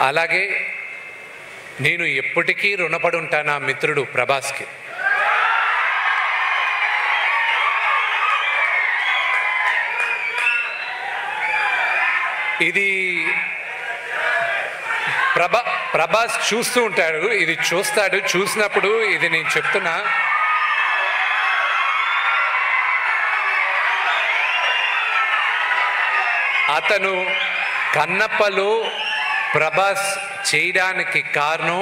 అలాగే నేను ఎప్పటికీ రుణపడి ఉంటాను నా మిత్రుడు ప్రభాస్కి. ఇది ప్రభాస్ చూస్తూ ఉంటాడు, ఇది చూస్తాడు. చూసినప్పుడు ఇది నేను చెప్తున్నా, అతను కన్నప్పలో ప్రభాస్ చేయడానికి కారణం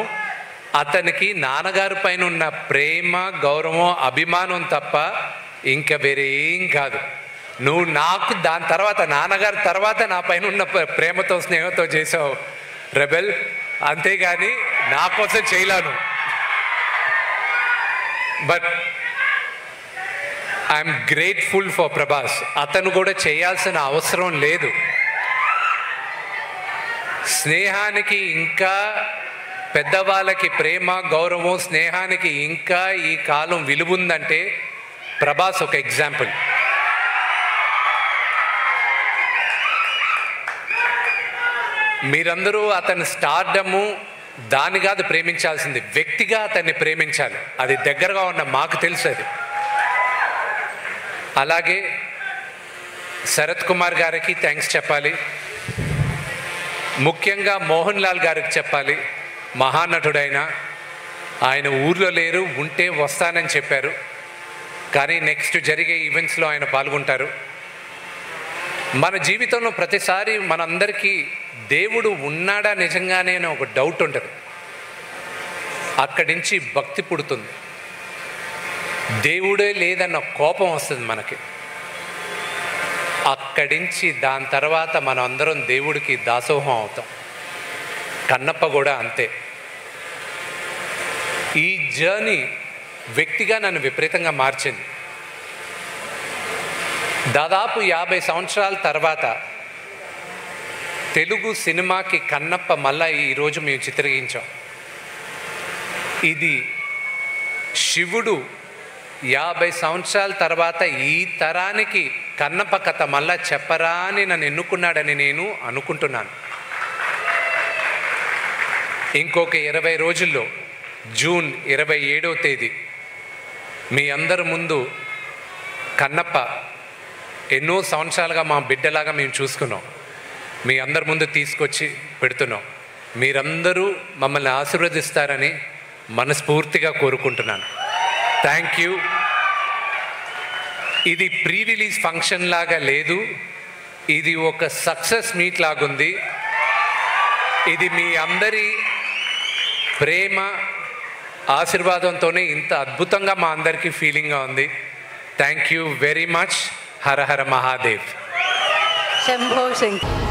అతనికి నాన్నగారి పైన ఉన్న ప్రేమ, గౌరవం, అభిమానం తప్ప ఇంకా వేరే ఏం కాదు. నువ్వు నాకు దాని తర్వాత నాన్నగారి తర్వాత నా పైన ఉన్న ప్రేమతో స్నేహంతో చేసావు రెబెల్, అంతేగాని నా కోసం చేయలేను. But I'm grateful for Prabhas. అతను కూడా చేయాల్సిన అవసరం లేదు. స్నేహానికి ఇంకా పెద్దవాళ్ళకి ప్రేమ, గౌరవం, స్నేహానికి ఇంకా ఈ కాలం విలువ ఉందంటే ప్రభాస్ ఒక ఎగ్జాంపుల్. మీరందరూ అతని స్టార్డము దాని కాదు ప్రేమించాల్సింది, వ్యక్తిగా అతన్ని ప్రేమించాలి. అది దగ్గరగా ఉన్న మాకు తెలుసు అది. అలాగే శరత్ కుమార్ గారికి థ్యాంక్స్ చెప్పాలి, ముఖ్యంగా మోహన్ లాల్ గారికి చెప్పాలి. మహానటుడైన ఆయన ఊర్లో లేరు, ఉంటే వస్తానని చెప్పారు, కానీ నెక్స్ట్ జరిగే ఈవెంట్స్లో ఆయన పాల్గొంటారు. మన జీవితంలో ప్రతిసారి మనందరికీ దేవుడు ఉన్నాడా నిజంగానే అని ఒక డౌట్ ఉంటుంది. అక్కడి నుంచి భక్తి పుడుతుంది. దేవుడే లేదన్న కోపం వస్తుంది మనకి. అక్కడి నుంచి దాని తర్వాత మనం అందరం దేవుడికి దాసోహం అవుతాం. కన్నప్ప కూడా అంతే. ఈ జర్నీ వ్యక్తిగా నన్ను విపరీతంగా మార్చింది. దాదాపు 50 సంవత్సరాల తర్వాత తెలుగు సినిమాకి కన్నప్ప మళ్ళా ఈరోజు మేము చిత్రీకరించాం. ఇది శివుడు 50 సంవత్సరాల తర్వాత ఈ తరానికి కన్నప్ప కథ మళ్ళా చెప్పరా అని నన్ను ఎన్నుకున్నాడని నేను అనుకుంటున్నాను. ఇంకొక 20 రోజుల్లో జూన్ 27వ తేదీ మీ అందరి ముందు కన్నప్ప ఎన్నో సంవత్సరాలుగా మా బిడ్డలాగా మేము చూసుకున్నాం, మీ అందరి ముందు తీసుకొచ్చి పెడుతున్నాం. మీరందరూ మమ్మల్ని ఆశీర్వదిస్తారని మనస్ఫూర్తిగా కోరుకుంటున్నాను. Thank you. ఇది ప్రీ రిలీజ్ ఫంక్షన్ లాగా లేదు, ఇది ఒక సక్సెస్ మీట్ లాగుంది. ఇది మీ అందరి ప్రేమ ఆశీర్వాదంతోనే ఇంత అద్భుతంగా మా అందరికీ ఫీలింగ్గా ఉంది. Thank you very much. Hara Hara Mahadev. Shambho Shankar.